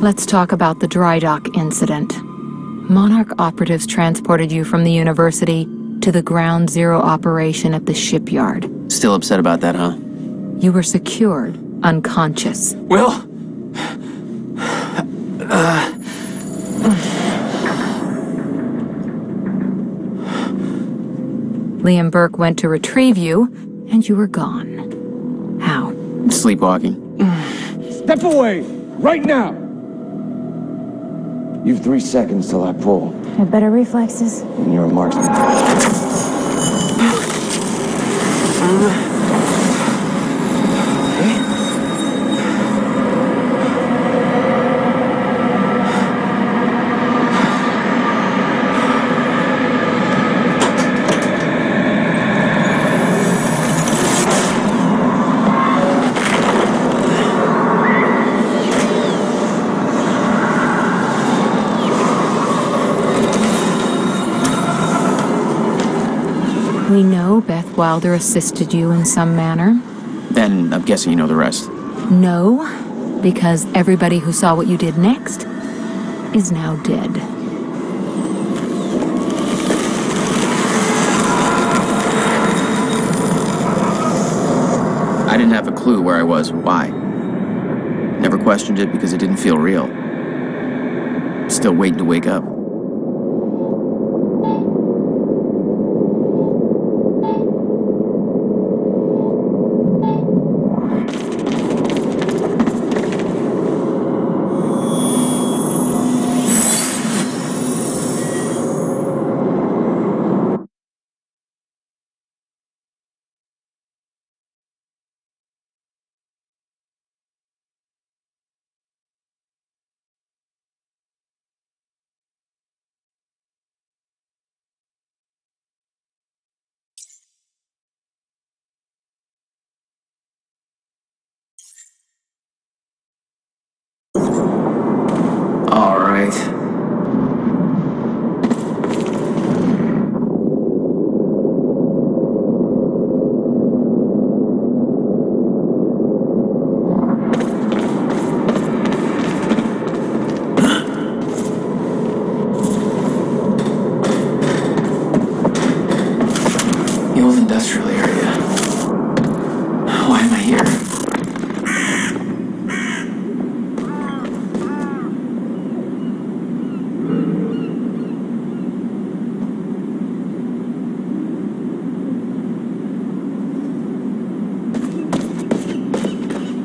Let's talk about the dry dock incident. Monarch operatives transported you from the university to the Ground Zero operation at the shipyard. Still upset about that, huh? You were secured, unconscious. Will? Liam Burke went to retrieve you, and you were gone. How? Sleepwalking. Step away! Right now! You've 3 seconds till I pull. Have better reflexes. And you're a marksman. We know Beth Wilder assisted you in some manner. Then I'm guessing you know the rest. No, because everybody who saw what you did next is now dead. I didn't have a clue where I was or why. Never questioned it because it didn't feel real. Still waiting to wake up. All right. The old industrial area. Why am I here?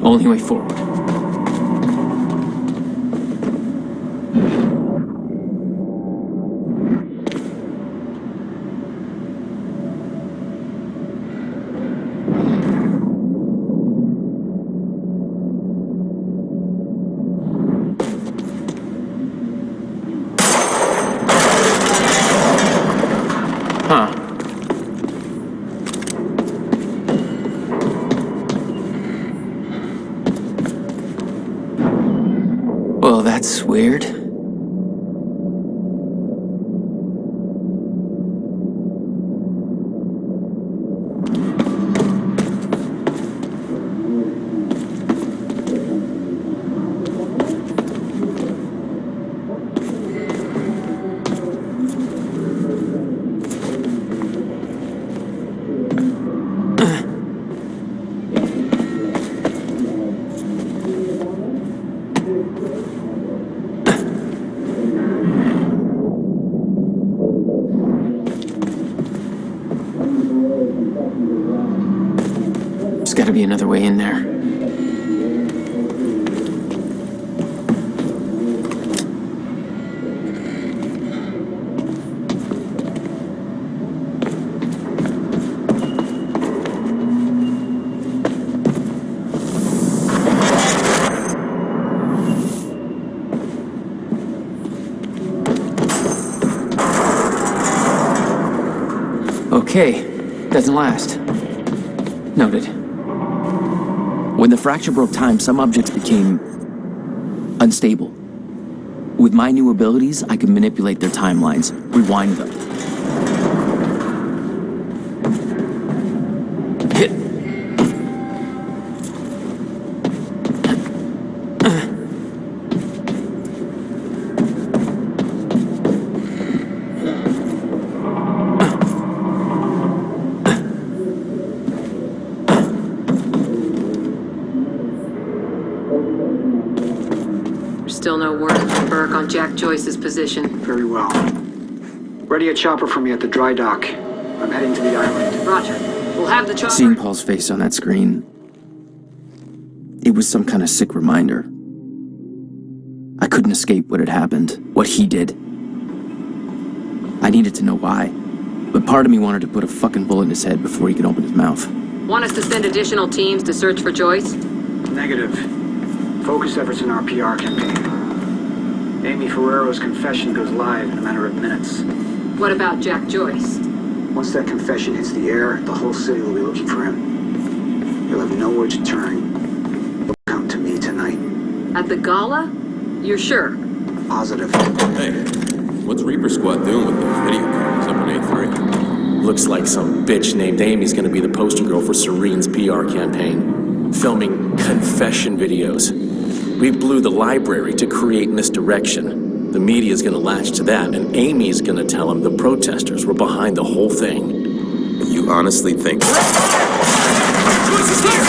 Only way forward. Huh. Well, that's weird. There's gotta be another way in there. Okay, doesn't last. Noted. When the fracture broke time, some objects became unstable. With my new abilities, I can manipulate their timelines, rewind them. Hit. mark on Jack Joyce's position. Very well. Ready a chopper for me at the dry dock. I'm heading to the island. Roger. We'll have the chopper... Seeing Paul's face on that screen, it was some kind of sick reminder. I couldn't escape what had happened, what he did. I needed to know why, but part of me wanted to put a fucking bullet in his head before he could open his mouth. Want us to send additional teams to search for Joyce? Negative. Focus efforts in our PR campaign. Amy Ferrero's confession goes live in a matter of minutes. What about Jack Joyce? Once that confession hits the air, the whole city will be looking for him. He'll have nowhere to turn. He'll come to me tonight. At the gala? You're sure? Positive. Hey, what's Reaper Squad doing with those video cameras up in A3? Looks like some bitch named Amy's gonna be the poster girl for Serene's PR campaign. Filming confession videos. We blew the library to create misdirection. The media's gonna latch to that, and Amy's gonna tell them the protesters were behind the whole thing. You honestly think... Joyce is here!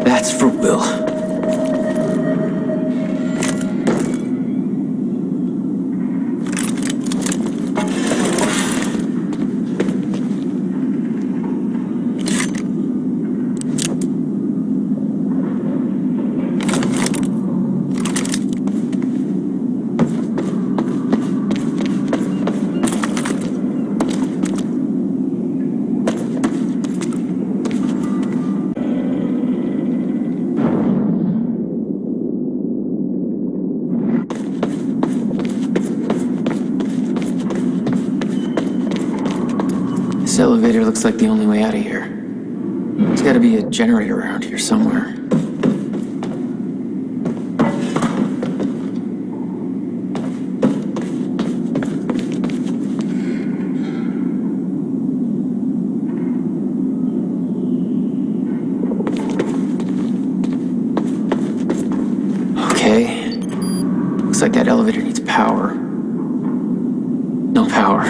That's for Will. This elevator looks like the only way out of here. There's gotta be a generator around here somewhere. Okay. Looks like that elevator needs power. No power.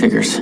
Figures.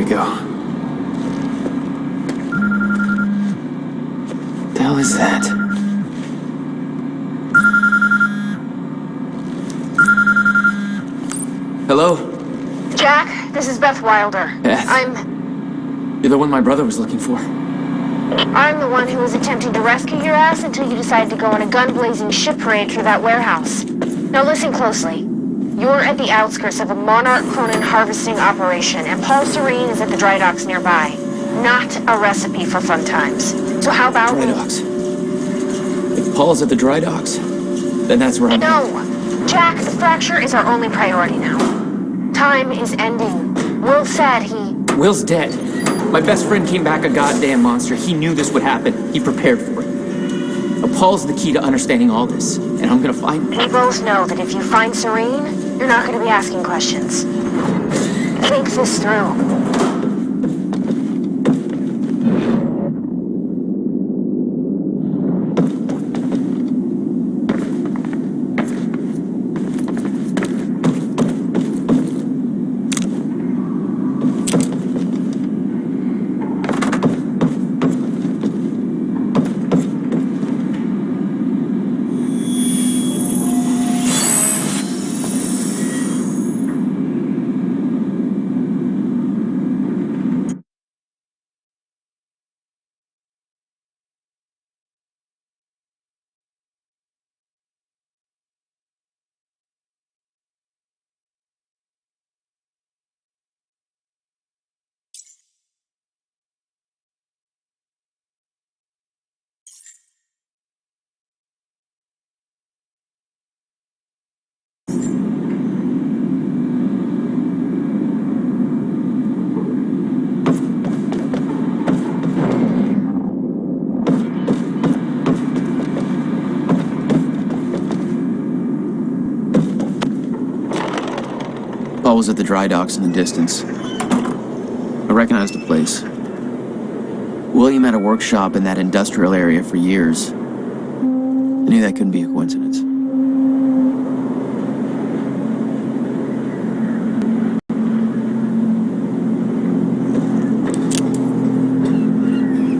go. The hell is that? Hello? Jack, this is Beth Wilder. Beth? You're the one my brother was looking for. I'm the one who was attempting to rescue your ass until you decided to go on a gun-blazing shit parade through that warehouse. Now listen closely. You're at the outskirts of a Monarch Cronin harvesting operation, and Paul Serene is at the dry docks nearby. Not a recipe for fun times. So how about... Dry docks. If Paul's at the dry docks, then that's where I'm... No! Jack, the fracture is our only priority now. Time is ending. Will said he... Will's dead. My best friend came back a goddamn monster. He knew this would happen. He prepared for it. But Paul's the key to understanding all this, and I'm gonna find him. We both know that if you find Serene, you're not gonna be asking questions. Think this through. Paul was at the dry docks in the distance. I recognized the place. William had a workshop in that industrial area for years. I knew that couldn't be a coincidence.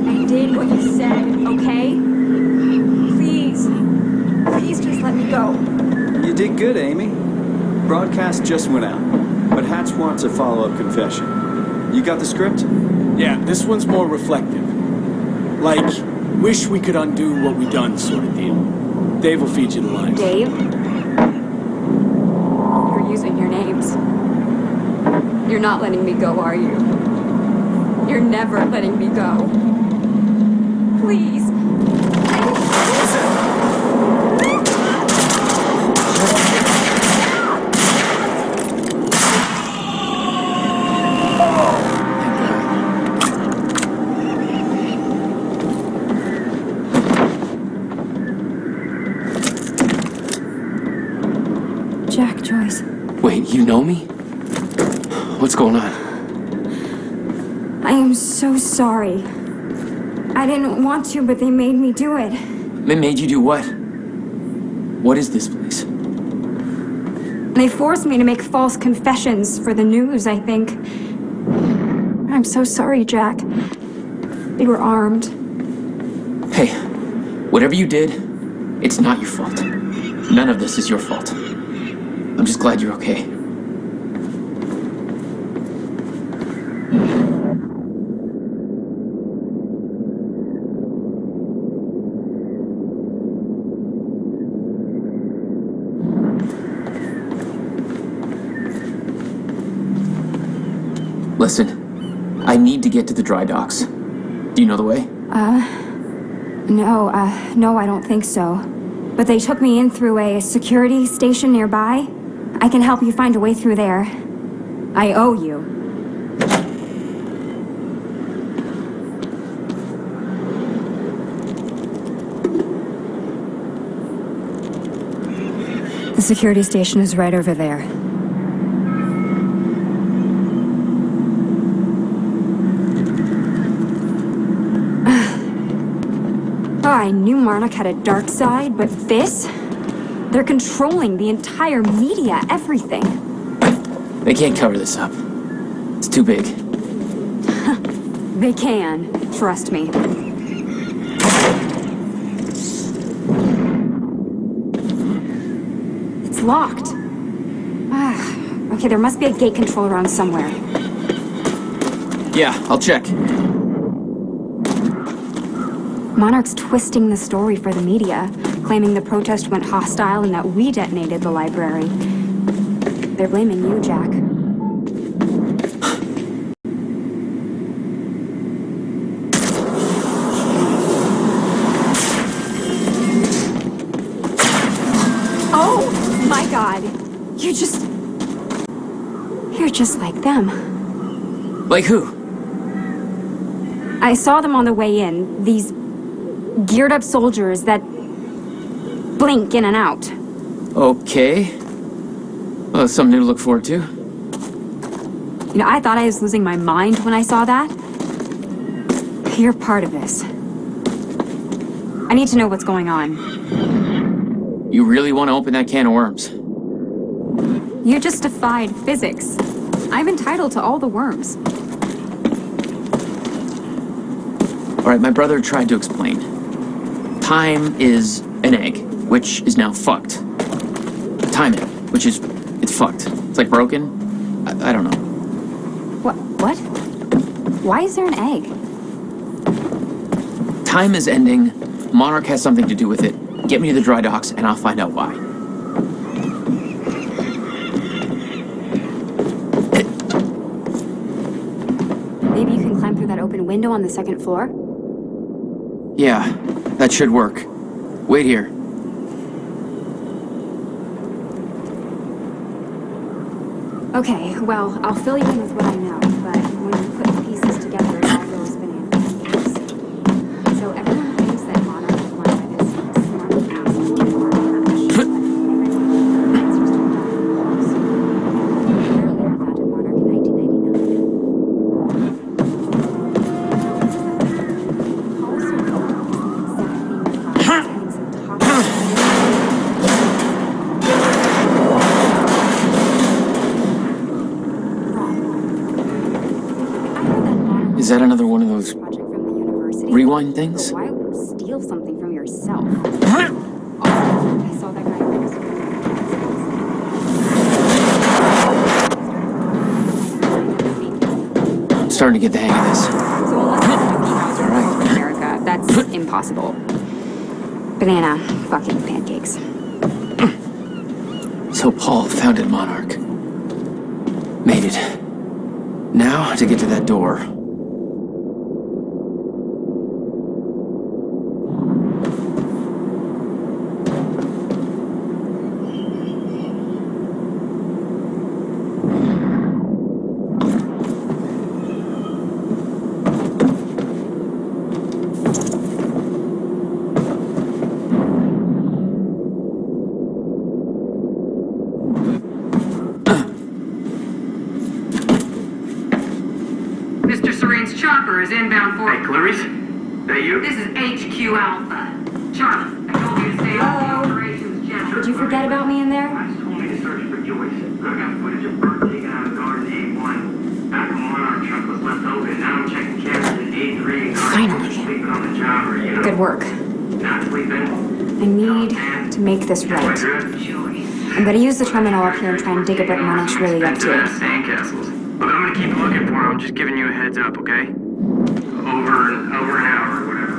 I did what you said, okay? Please just let me go. You did good, Amy. Broadcast just went out, but Hatch wants a follow-up confession. You got the script? Yeah, this one's more reflective. Like, wish we could undo what we done sort of deal. Dave will feed you the lines. Dave? You're using your names. You're not letting me go, are you? You're never letting me go. Please. Jack Joyce. Wait, you know me? What's going on? I am so sorry. I didn't want to, but they made me do it. They made you do what? What is this place? They forced me to make false confessions for the news, I think. I'm so sorry, Jack. They were armed. Hey, whatever you did, it's not your fault. None of this is your fault. I'm just glad you're okay. Listen, I need to get to the dry docks. Do you know the way? No, I don't think so. But they took me in through a security station nearby. I can help you find a way through there. I owe you. The security station is right over there. Oh, I knew Monarch had a dark side, but this? They're controlling the entire media, everything. They can't cover this up. It's too big. They can. Trust me. It's locked. Okay, there must be a gate control around somewhere. Yeah, I'll check. Monarch's twisting the story for the media, claiming the protest went hostile and that we detonated the library. They're blaming you, Jack. Oh my God. You're just like them. Like who? I saw them on the way in. These geared up soldiers that blink in and out. Okay. Well, that's something to look forward to. You know, I thought I was losing my mind when I saw that. You're part of this. I need to know what's going on. You really want to open that can of worms? You just defied physics. I'm entitled to all the worms. All right, my brother tried to explain. Time is an egg, which is now fucked. Time it, which is, it's fucked. It's like broken. I don't know. What? Why is there an egg? Time is ending. Monarch has something to do with it. Get me to the dry docks, and I'll find out why. Maybe you can climb through that open window on the second floor? Yeah, that should work. Wait here. Okay, well, I'll fill you in with what I know, but when you put the pieces together, it all goes bananas. So everyone thinks that Monarch is run by this smart asshole or trash. Is that another one of those rewind things? Why would you steal something from yourself? I saw that guy. I'm starting to get the hang of this. So unless it's All right. America, that's impossible. Banana fucking pancakes. So Paul founded Monarch. Made it. Now to get to that door. Mr. Serene's chopper is inbound for... Hey, Clarice? That you? This is HQ Alpha. Charlie, I told you to stay off the operations jet. Did you forget about me in there? I just told me to search for Joyce. I got footage of Bert taken out of Garden A1. Back when Monarch truck was left open, now I'm checking cameras in A3 and Finally. sleeping on the job, or, you know. Good work. Not sleeping. I need to make this right. I'm gonna use the terminal up here and try and dig up what Monarch's really up to. Sandcastles. Look, I'm gonna keep looking for him. I'm just giving you a heads up, okay? Over an hour or whatever.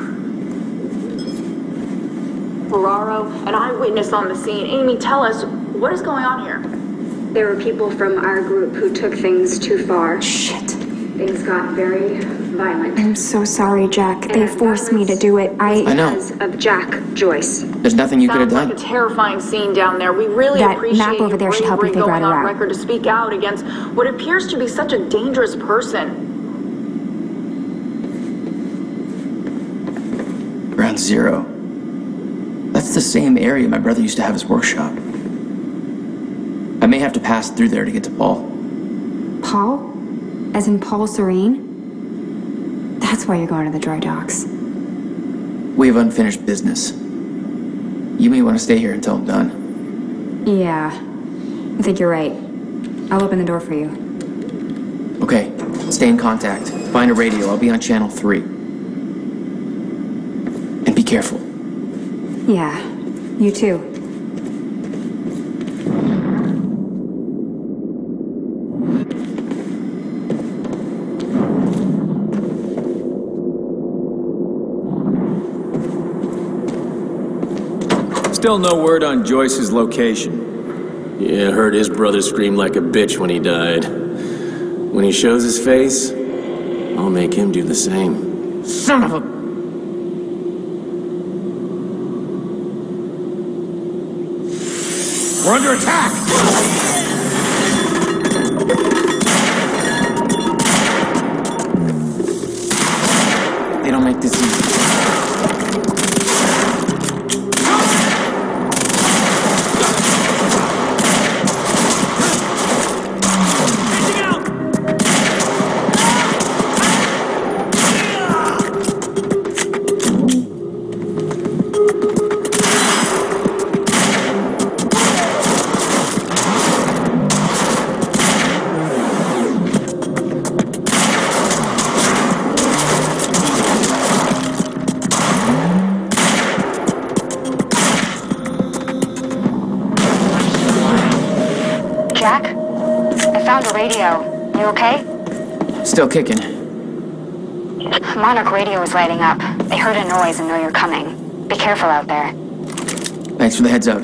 Ferraro, an eyewitness on the scene. Amy, tell us, what is going on here? There were people from our group who took things too far. Shit. Things got very violent. I'm so sorry, Jack. They forced me to do it. I know. Because of Jack Joyce. There's nothing you could have Sounds done. like a terrifying scene down there. We really That appreciate map over there should help you bravery figure out going a on route. record to speak out against what appears to be such a dangerous person. Ground Zero. That's the same area my brother used to have his workshop. I may have to pass through there to get to Paul. Paul? As in Paul Serene? That's why you're going to the dry docks. We have unfinished business. You may want to stay here until I'm done. Yeah. I think you're right. I'll open the door for you. Okay, see Stay in contact. Find a radio. I'll be on channel 3. And be careful. Yeah, you too. Still no word on Joyce's location. Yeah, heard his brother scream like a bitch when he died. When he shows his face, I'll make him do the same. Son of a... We're under attack! They don't make this easy. Jack? I found a radio. You okay? Still kicking. Monarch radio is lighting up. They heard a noise and know you're coming. Be careful out there. Thanks for the heads up.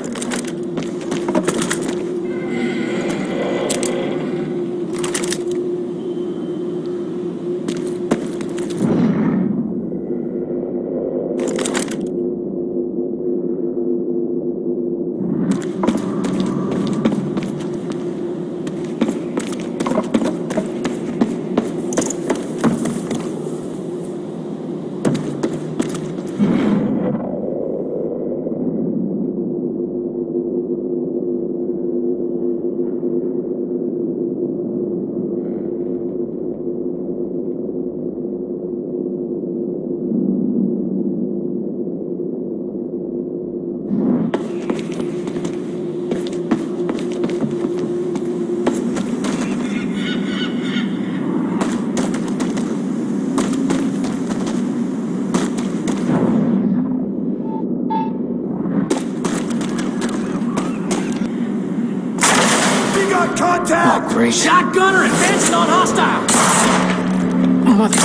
Oh, great. Shotgunner advancing on hostile! You want to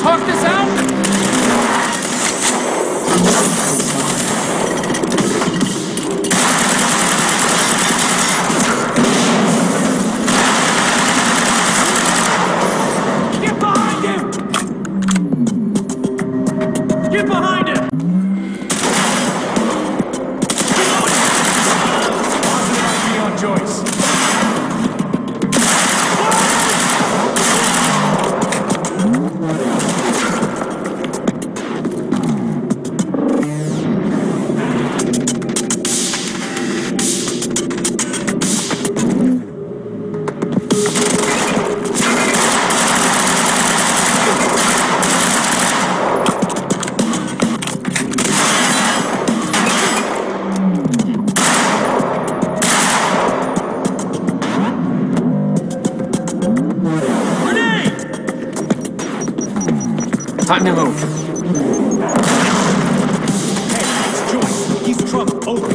talk this out? Get behind him! Get behind him! Joyce. Time to move. Hey, it's Joyce. He's trouble. Over.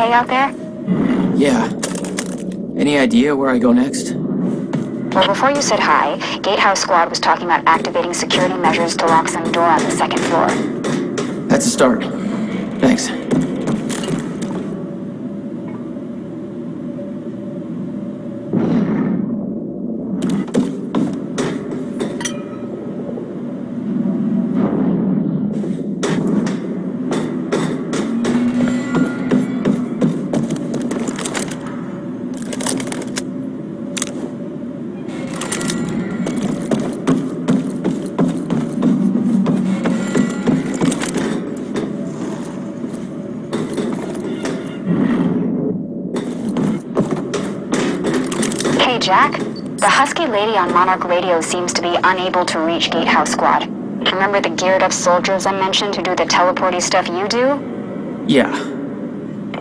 okay out there? Yeah. Any idea where I go next? Well, before you said hi, Gatehouse Squad was talking about activating security measures to lock some door on the second floor. That's a start. Thanks. Jack, the husky lady on Monarch Radio seems to be unable to reach Gatehouse Squad. Remember the geared-up soldiers I mentioned who do the teleporty stuff you do? Yeah.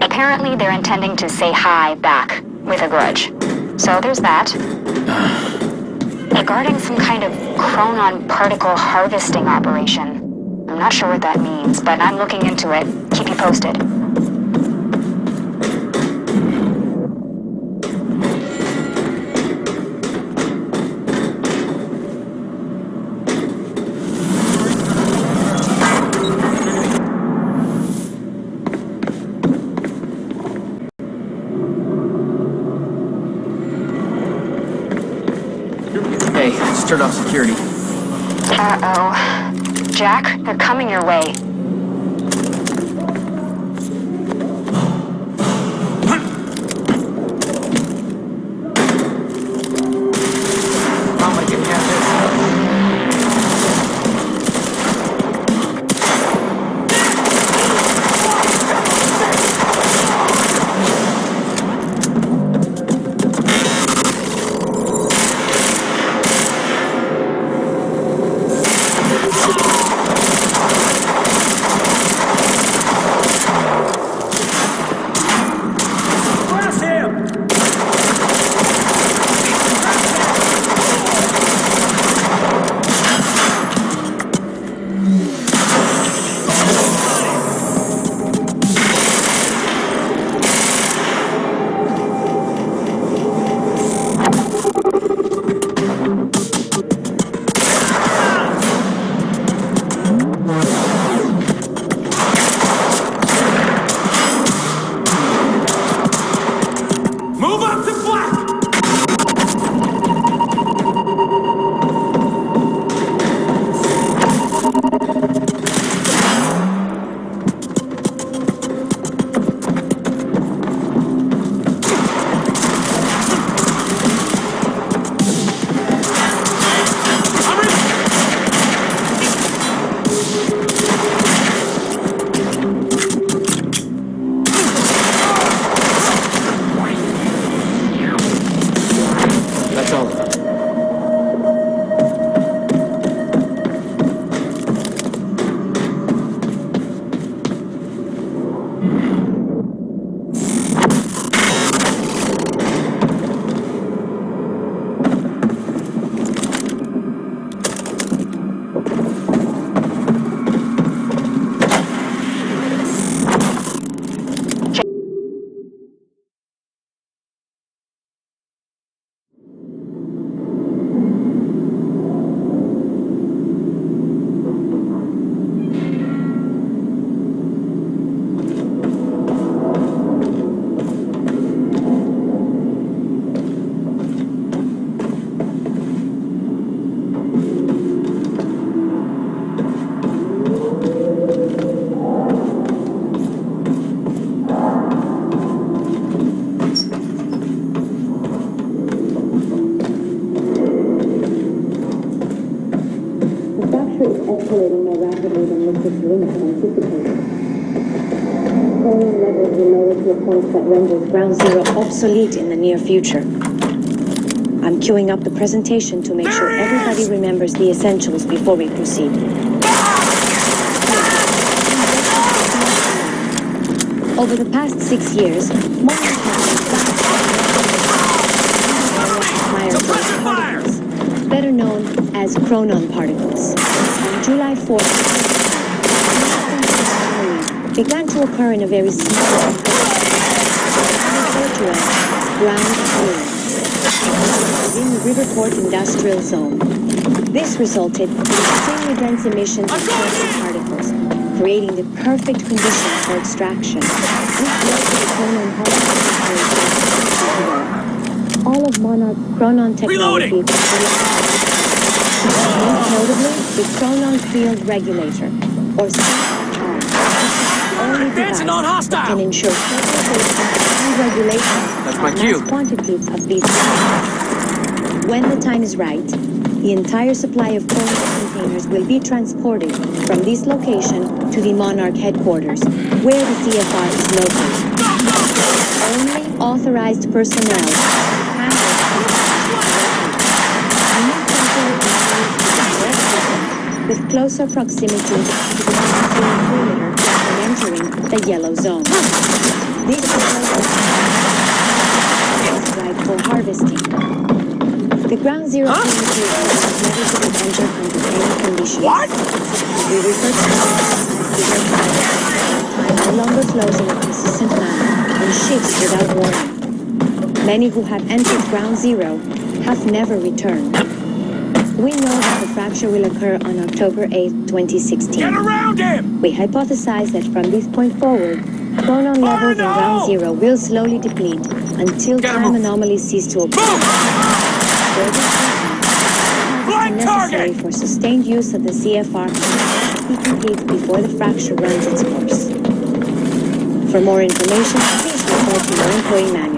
Apparently they're intending to say hi back, with a grudge. So there's that. They're guarding some kind of chronon particle harvesting operation. I'm not sure what that means, but I'm looking into it. Keep you posted. Hey, just turned off security. Uh-oh. Jack, they're coming your way. How am I getting out of this? escalating more rapidly than Mr. Serene had anticipated. Chronon levels will lower to a point that renders Ground Zero obsolete in the near future. I'm queuing up the presentation to make sure everybody remembers the essentials before we proceed. Over the past 6 years, Monarch has particles, better known as chronon particles. On July 4th, began to occur in a very small referred to as ground zero within the Riverport Industrial Zone. This resulted in extremely dense emissions of toxic particles, creating the perfect conditions for extraction. This led to the Chronon harvesting. All of Monarch's Chronon technology, most notably the Chronon Field Regulator, or CFR, only device that can ensure stabilization and regulation of mass quantities of these particles. When the time is right, the entire supply of Chronon containers will be transported from this location to the Monarch headquarters, where the CFR is located. Only authorized personnel can handle with closer proximity to the perimeter when entering the yellow zone. This is right for harvesting. The ground zero perimeter is never to be entered under any conditions. What? We refer to time no longer flows in a consistent manner and shifts without warning. Many who have entered ground zero have never returned. We know that the fracture will occur on October 8, 2016. Get around him! We hypothesize that from this point forward, chronon levels in ground zero will slowly deplete until time anomalies cease to occur. Further treatment is necessary for sustained use of the CFR must be complete before the fracture runs its course. For more information, please refer to your employee manual.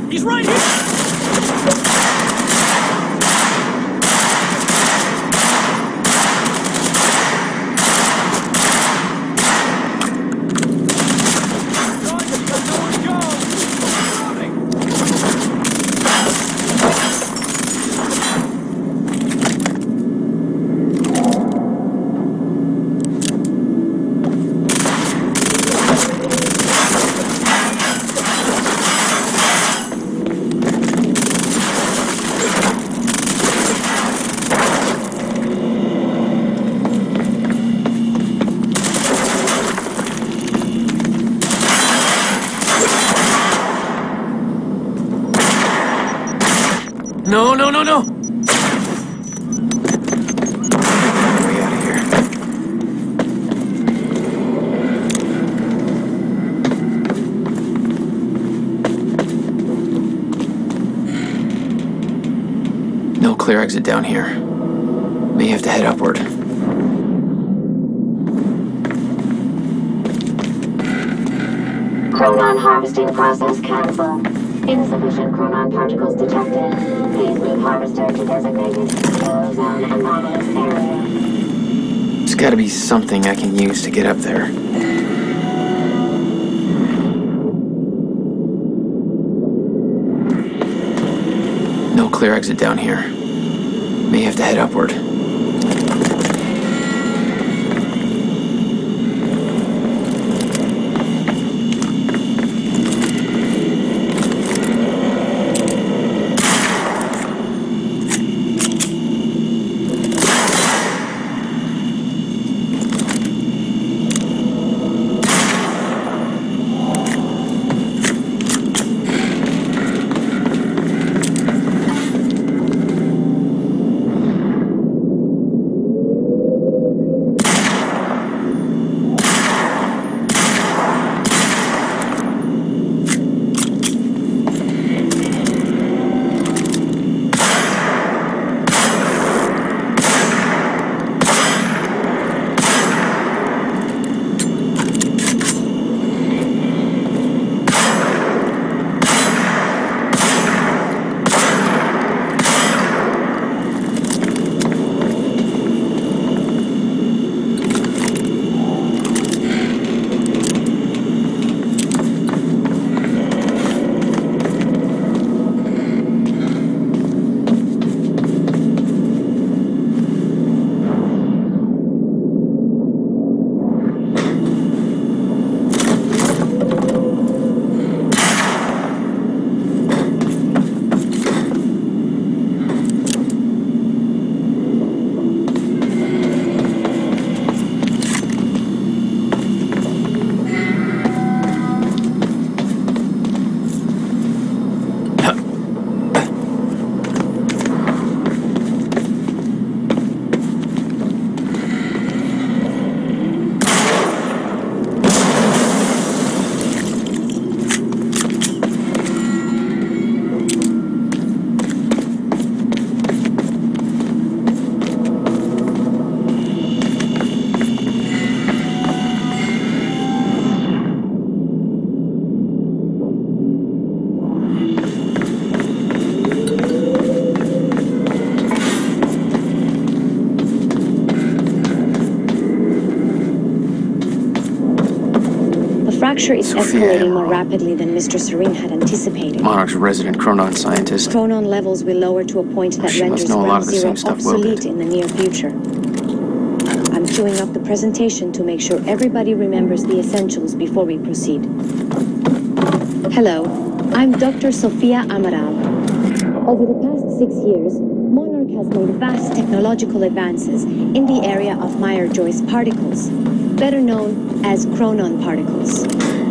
He's right here! No, no, no, no! Way out of here. No clear exit down here. May have to head upward. Chronon harvesting process cancelled. Insufficient chronon particles detected. Please move harvester to designated yellow zone anomalous area. There's gotta be something I can use to get up there. No clear exit down here. May have to head upward. fracture is Sophia escalating Emerald. more rapidly than Mr. Serene had anticipated. Monarch's resident Chronon scientist. Chronon levels will lower to a point that She must renders know a lot Ground of the Zero same stuff Will obsolete did. in the near future. I'm queuing up the presentation to make sure everybody remembers the essentials before we proceed. Hello, I'm Dr. Sofia Amaral. Over the past 6 years, Monarch has made vast technological advances in the area of Meyer-Joyce particles, better known as Chronon particles.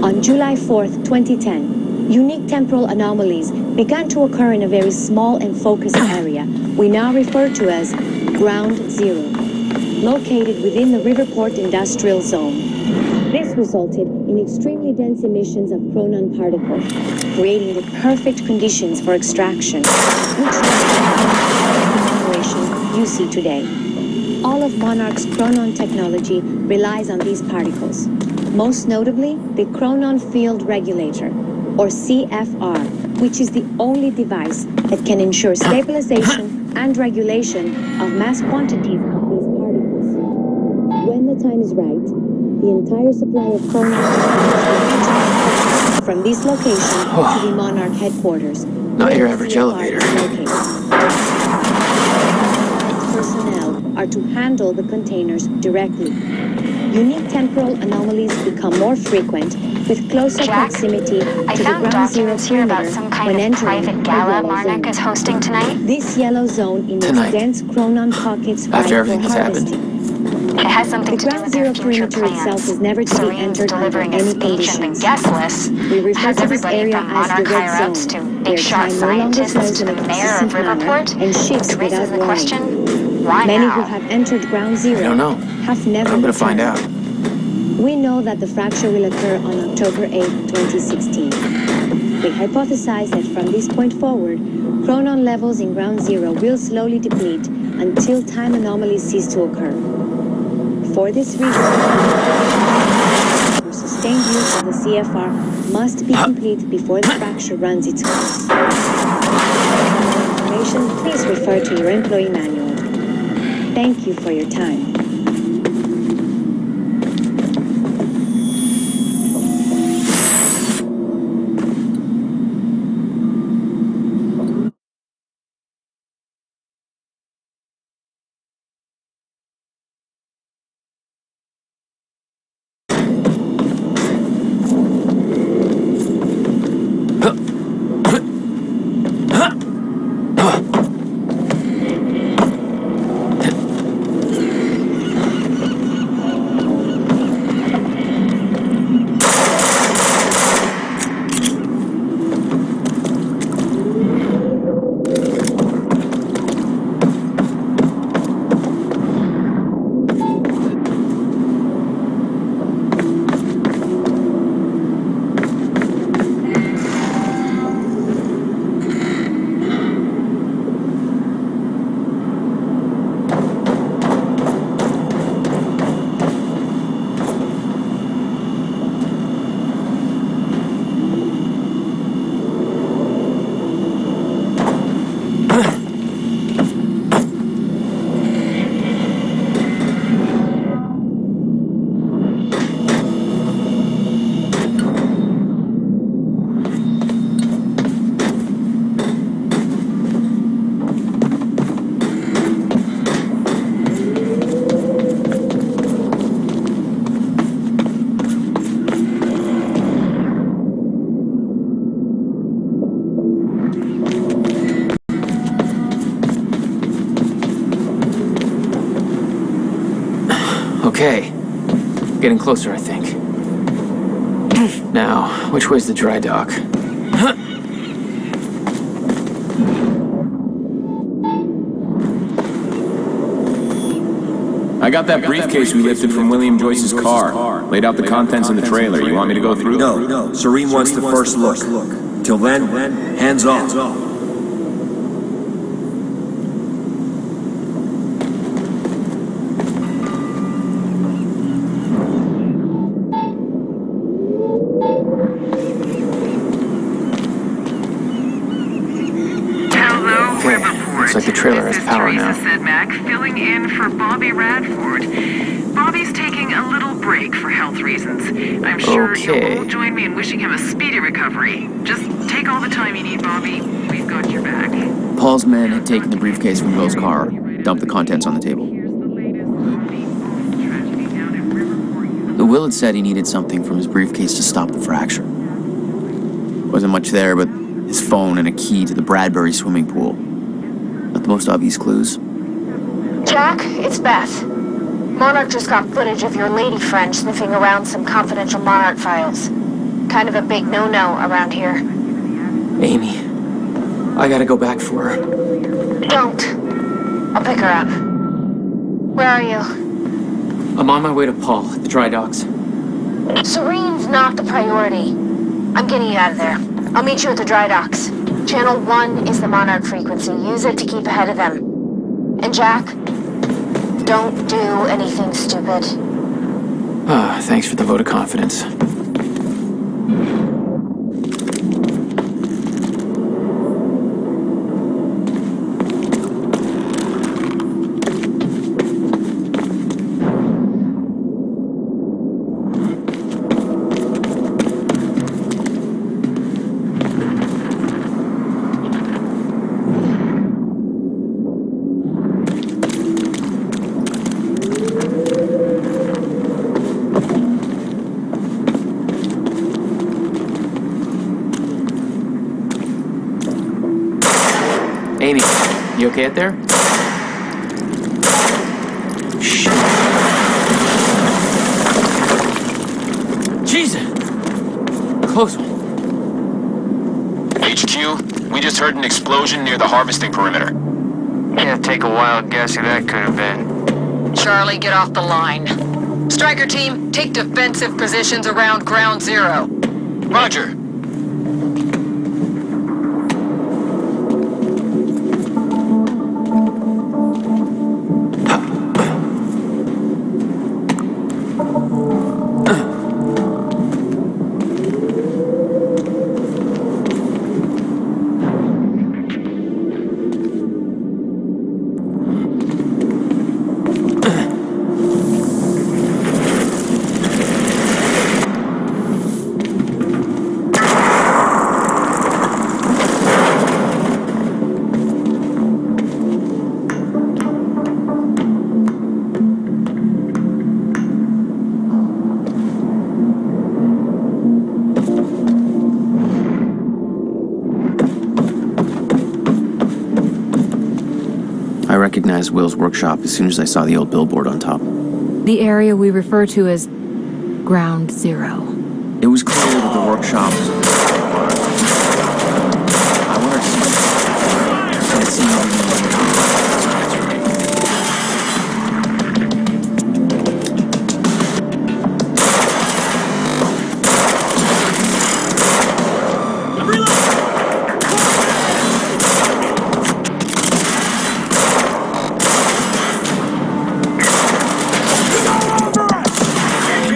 On July 4th, 2010, unique temporal anomalies began to occur in a very small and focused area we now refer to as Ground Zero, located within the Riverport Industrial Zone. This resulted in extremely dense emissions of chronon particles, creating the perfect conditions for extraction, which operation you see today. All of Monarch's chronon technology relies on these particles, most notably the Chronon Field Regulator, or CFR, which is the only device that can ensure stabilization and regulation of mass quantities of these particles. When the time is right, the entire supply of chronon from this location to the Monarch headquarters. Not your average elevator. Personnel are to handle the containers directly. Unique temporal anomalies become more frequent with closer proximity to the Ground Zero perimeter when entering the yellow zone. Is hosting tonight? This yellow zone emits dense chronon pockets ripe for harvesting. It has something The to do Ground with Zero their future perimeter plans. itself is never to be Serene's entered under delivering a any speech and the conditions. guest list We refer has to this everybody area from as the Monarch Red higher ups Zone, to where big shot time no longer scientists flows to in a the mayor of consistent manner Riverport. and shifts Which raises without the warning. question, why Many now? who have entered Ground Zero I don't know. have never I'm gonna find returned. out. We know that the fracture will occur on October 8, 2016. We hypothesize that from this point forward, chronon levels in Ground Zero will slowly deplete until time anomalies cease to occur. For this reason, sustained use of the CFR must be complete before the fracture runs its course. For more information, please refer to your employee manual. Thank you for your time. Okay. Getting closer, I think. Now, which way's the dry dock? I got that briefcase we lifted from William Joyce's car. Laid out the contents in the trailer. You want me to go through? No. Serene wants the first look. Till then, hands off. Looks like the trailer has power now. This is Teresa Sedmak, filling in for Bobby Radford. Bobby's taking a little break for health reasons. I'm sure you'll all join me in wishing him a speedy recovery. Just take all the time you need, Bobby. We've got your back. Paul's men had taken the briefcase from Will's car, dumped the contents on the table. Will had said he needed something from his briefcase to stop the fracture. Wasn't much there, but his phone and a key to the Bradbury swimming pool. Not the most obvious clues. Jack, it's Beth. Monarch just got footage of your lady friend sniffing around some confidential Monarch files. Kind of a big no-no around here. Amy, I gotta go back for her. Don't. I'll pick her up. Where are you? I'm on my way to Paul at the drydocks. Serene's not the priority. I'm getting you out of there. I'll meet you at the drydocks. Channel 1 is the Monarch frequency. Use it to keep ahead of them. And Jack, don't do anything stupid. Thanks for the vote of confidence. Amy, you okay out there? Shit. Jesus! Close one. HQ, we just heard an explosion near the harvesting perimeter. Yeah, take a wild guess who that could have been. Charlie, get off the line. Striker team, take defensive positions around ground zero. Roger. I recognized Will's workshop as soon as I saw the old billboard on top. The area we refer to as Ground Zero. It was clear that the workshop was I wanted to see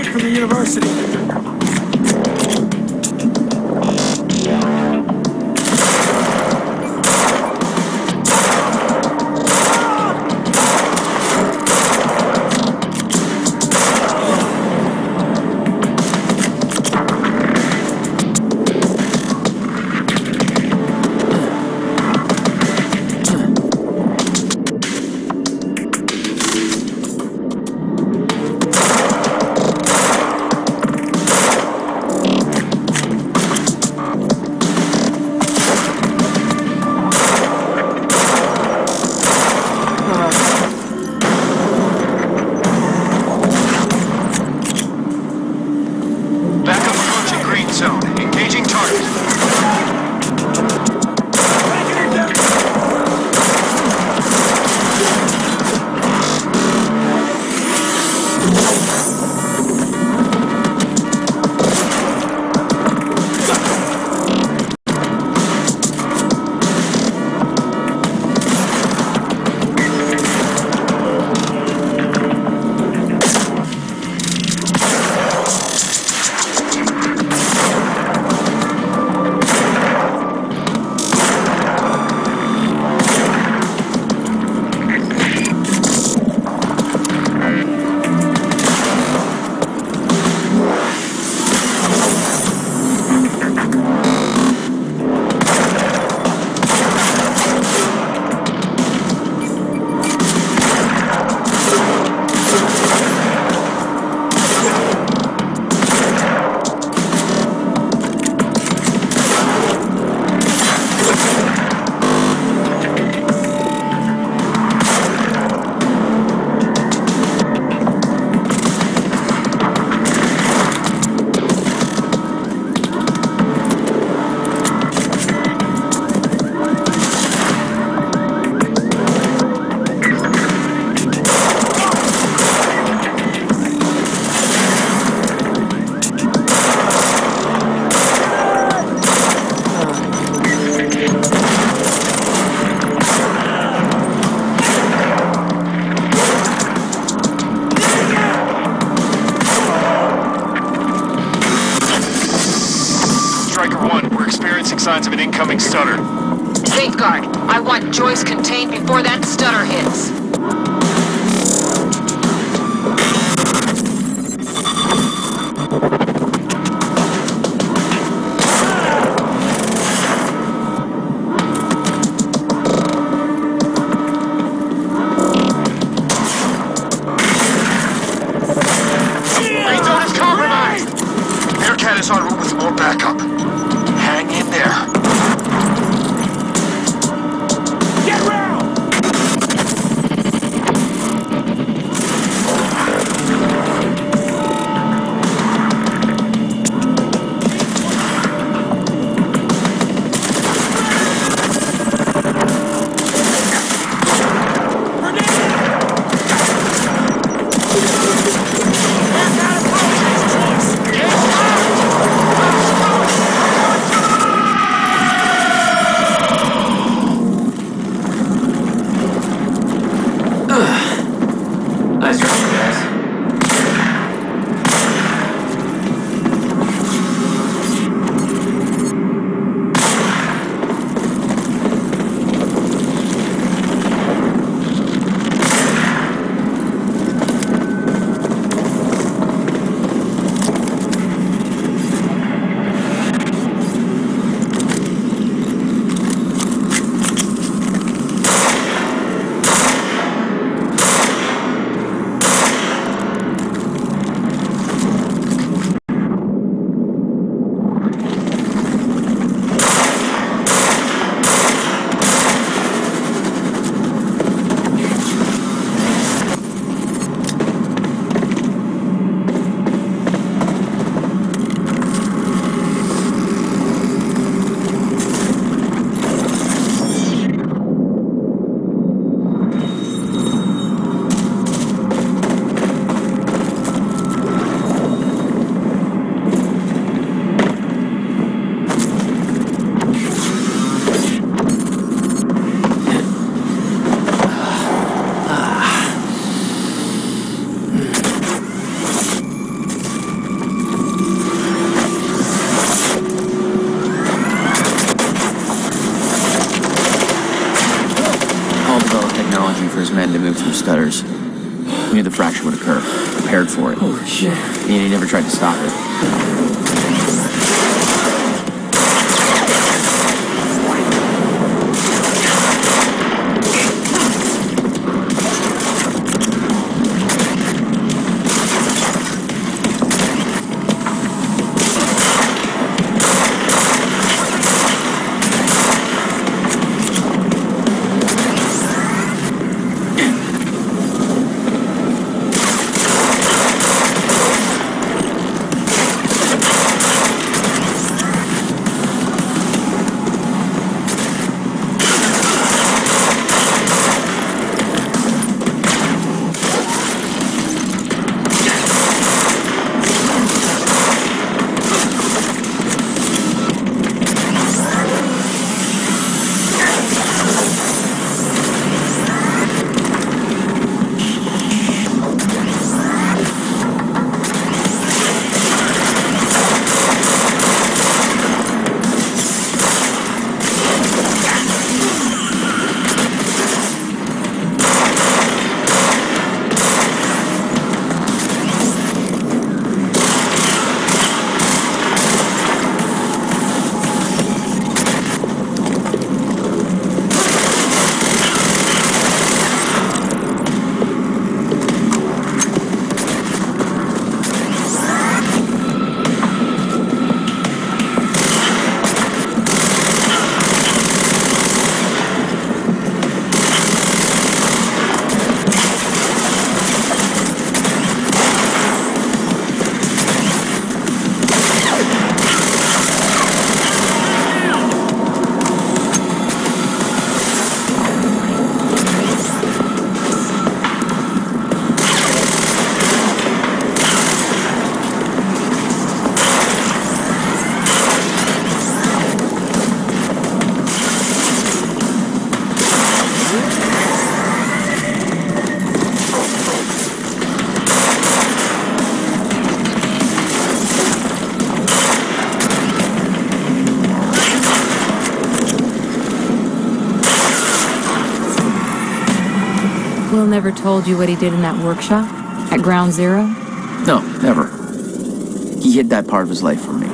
From the university. Safeguard. I want Joyce contained before that stutter hits. Is en route with more backup. Hang in there. Get round! Nice try, guys. For his men to move through stutters. We knew the fracture would occur. Prepared for it. Holy shit. And he never tried to stop it. Will never told you what he did in that workshop? At Ground Zero? No, never. He hid that part of his life from me.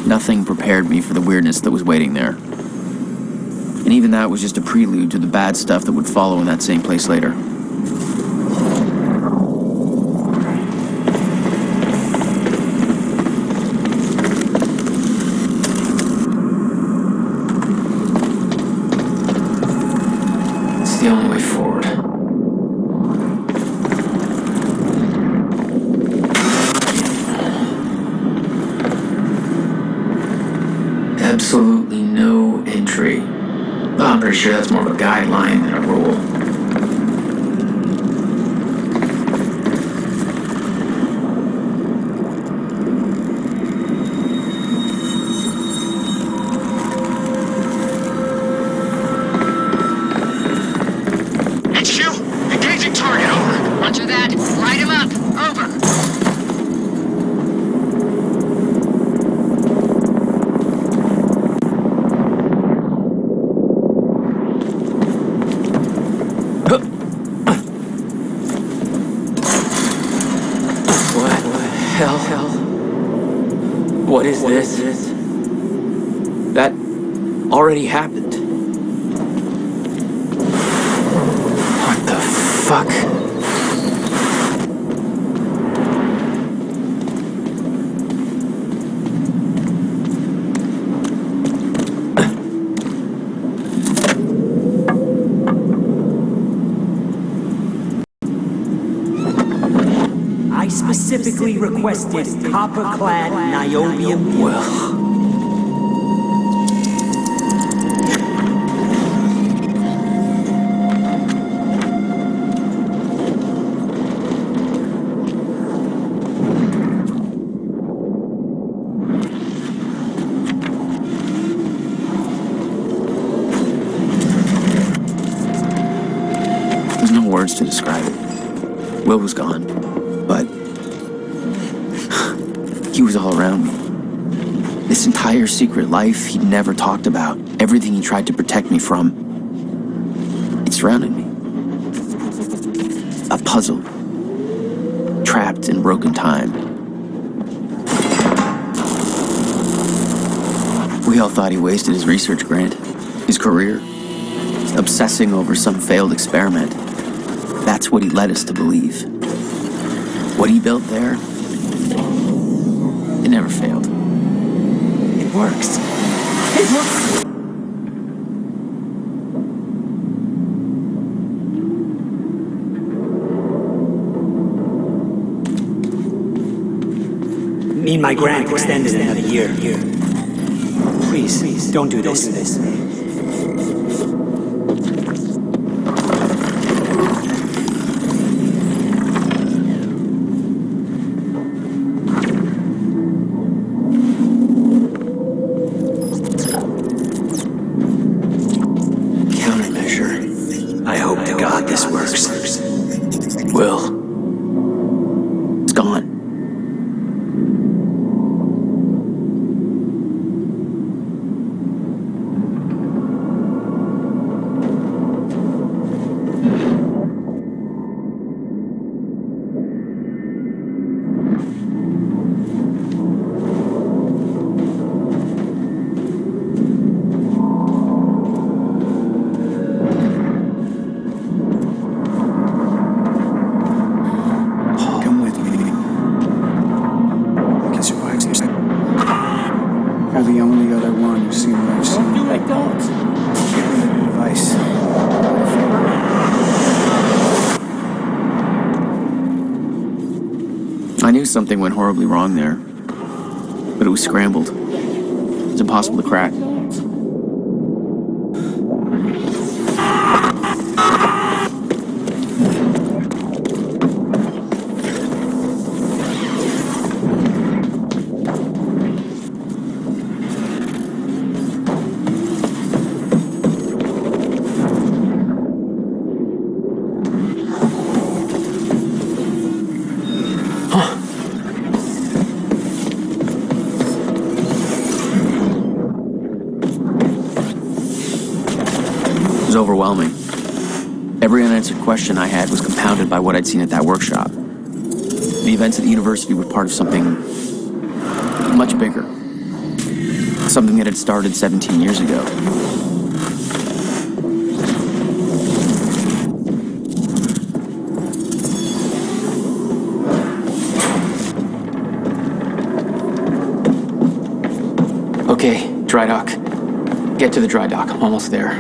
Nothing prepared me for the weirdness that was waiting there. And even that was just a prelude to the bad stuff that would follow in that same place later. It's the only way forward. Absolutely no entry. Well, I'm pretty sure that's more of a guideline than a rule. HQ, engaging target, over. Roger that. Light him up. Over. What is this? That already happened. What the fuck? I specifically requested copper-clad niobium. Well... There's no words to describe it. Will was gone, but he was all around me. This entire secret life he'd never talked about, everything he tried to protect me from, it surrounded me. A puzzle, trapped in broken time. We all thought he wasted his research grant, his career, obsessing over some failed experiment. That's what he led us to believe. What he built there, it never failed. It works. It works! Need my grant extended another year. Please, don't do this. I hope to God this works. Will. It's gone. You're the only other one who's seen what I've seen. Don't do it, don't. Give me the advice. I knew something went horribly wrong there, but it was scrambled. It was impossible to crack. It was overwhelming. Every unanswered question I had was compounded by what I'd seen at that workshop. The events at the university were part of something much bigger. Something that had started 17 years ago. Okay, dry dock. Get to the dry dock. I'm almost there.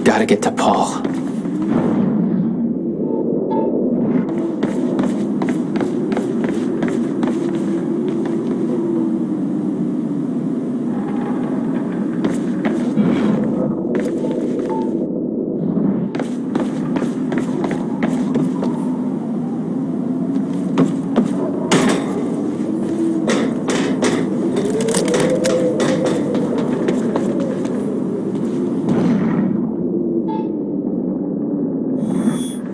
Gotta get to Paul.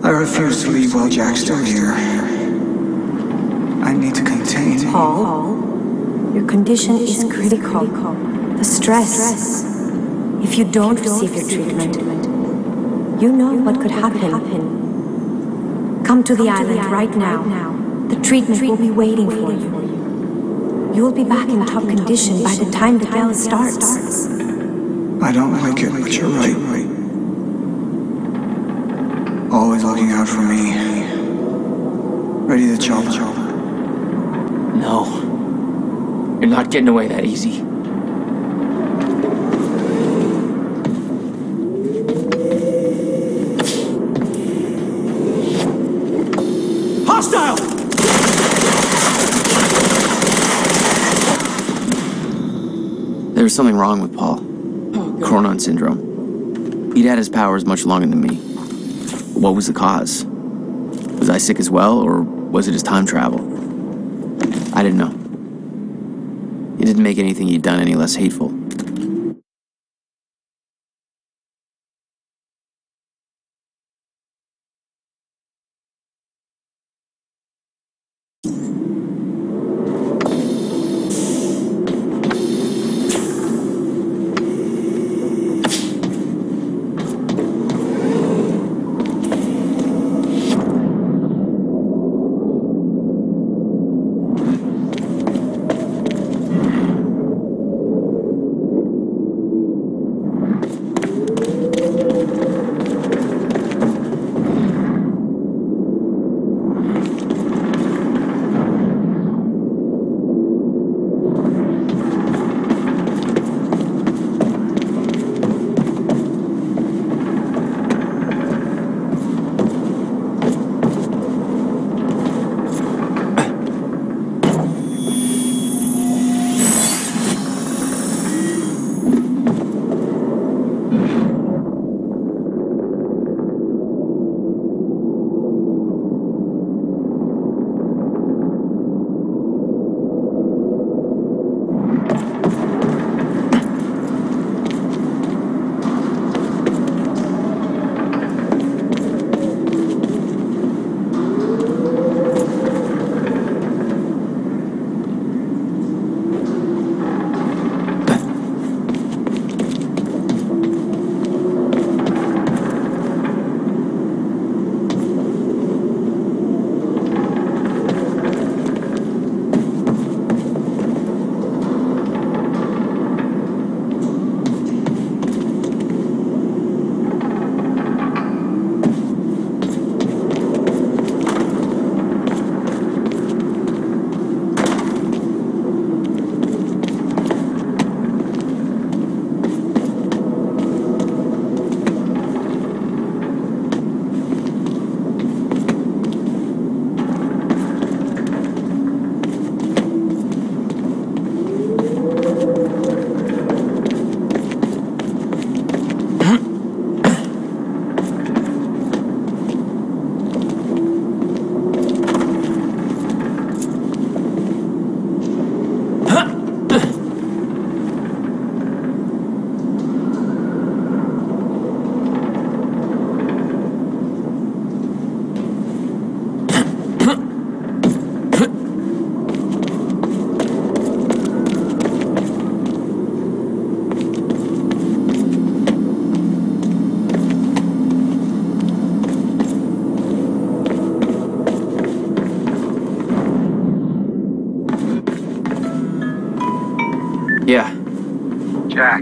I refuse to leave while Jack's still here. I need to contain. Paul, your condition is critical. The stress. If you don't receive your treatment, you know what could happen. Come to the island right now. The treatment will be waiting for you. You'll be back in top condition by the time the gala starts. I don't like it, but you're right. Always looking out for me. Ready to chop. No. You're not getting away that easy. Hostile! There was something wrong with Paul. Cronon syndrome. He'd had his powers much longer than me. What was the cause? Was I sick as well, or was it his time travel? I didn't know. It didn't make anything he'd done any less hateful.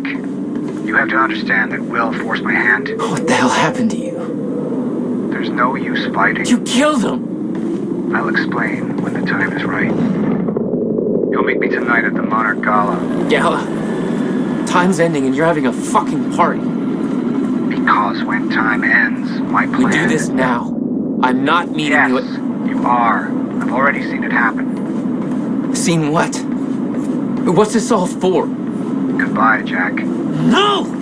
Jack. You have to understand that Will forced my hand. What the hell happened to you? There's no use fighting. You killed him! I'll explain when the time is right. You'll meet me tonight at the Monarch Gala. Gala? Time's ending and you're having a fucking party. Because when time ends, my plan... We do this now. I'm not meeting you at... You are. I've already seen it happen. Seen what? What's this all for? Goodbye, Jack. No!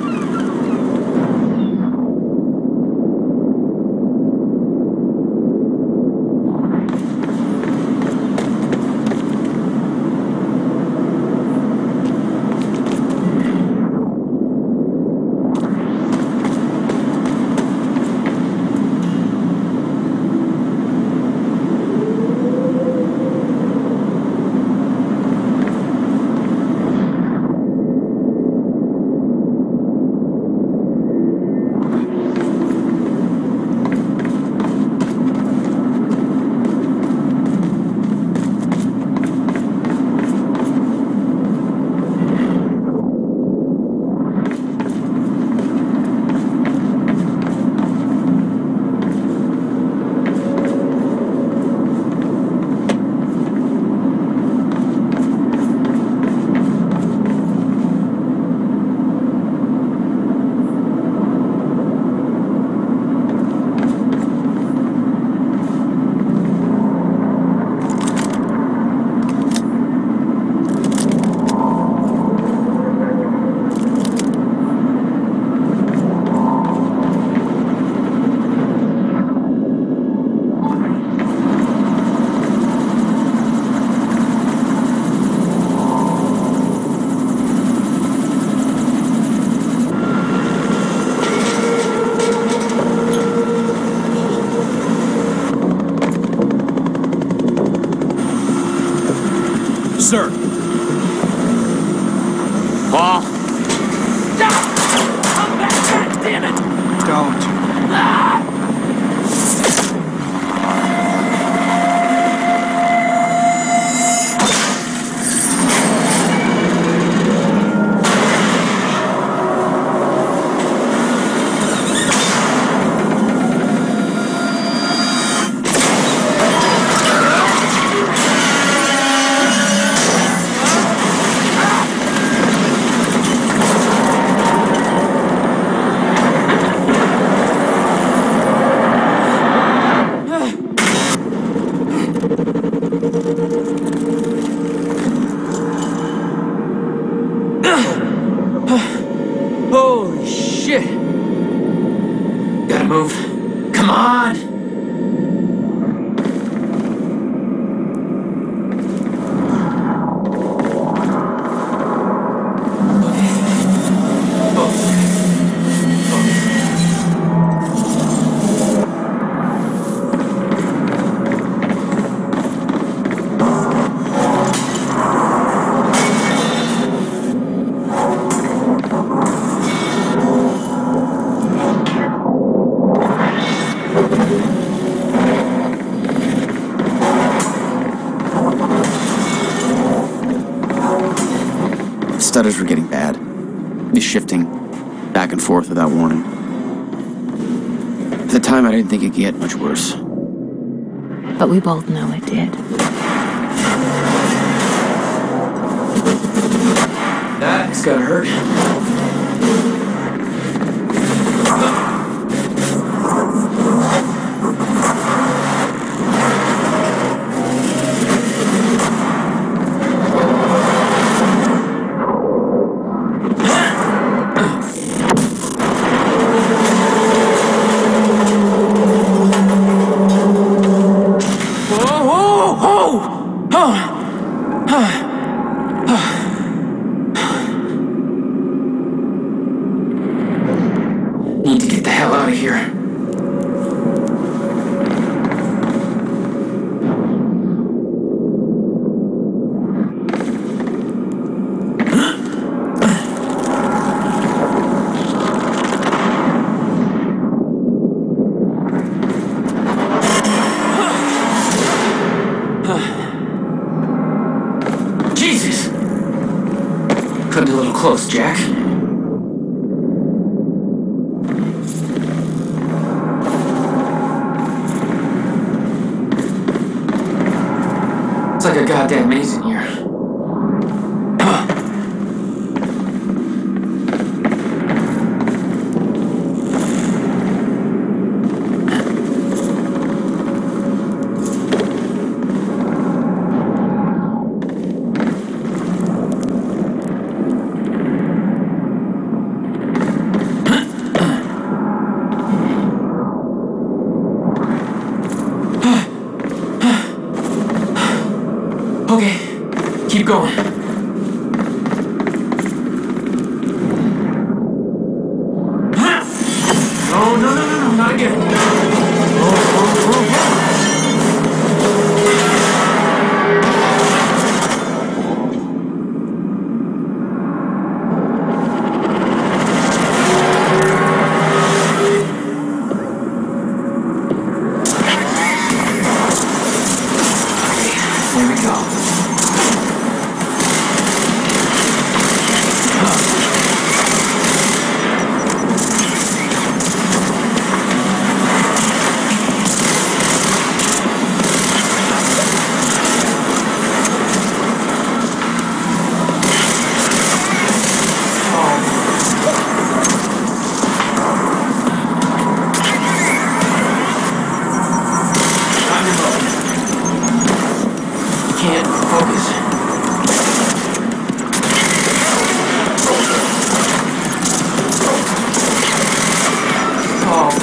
Sir. Paul. Stop! Come back, damn it! Don't. Holy shit! Gotta move. Come on! Stutters were getting bad. Be shifting back and forth without warning. At the time, I didn't think it could get much worse. But we both know it did. That's gotta hurt. Need to get the hell out of here. Jesus! Could be a little close, Jack. like a goddamn maze in here. Okay, keep going. No, not again. Here we go. Can't focus. Oh.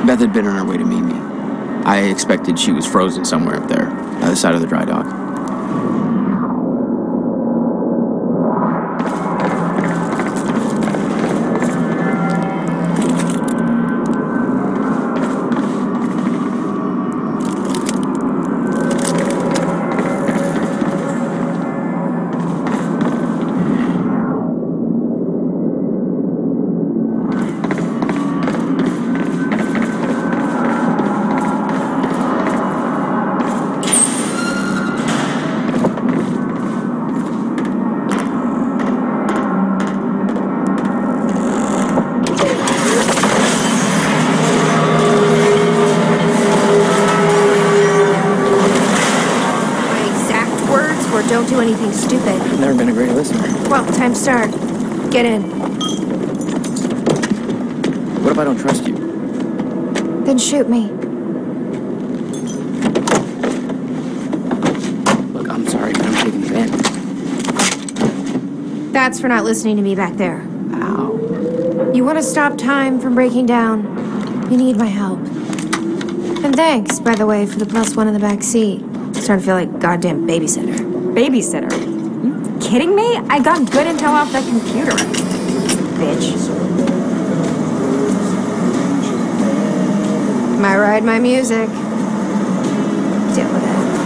Beth had been on her way to meet me. I expected she was frozen somewhere up there, by the side of the dry dock. Don't do anything stupid. Never been a great listener. Well, time to start. Get in. What if I don't trust you? Then shoot me. Look, I'm sorry, but I'm taking you in. That's for not listening to me back there. Ow. You want to stop time from breaking down? You need my help. And thanks, by the way, for the +1 in the back seat. Starting to feel like goddamn babysitter. Babysitter? You kidding me? I got good intel off the computer. Bitch. My ride, my music. Deal with it.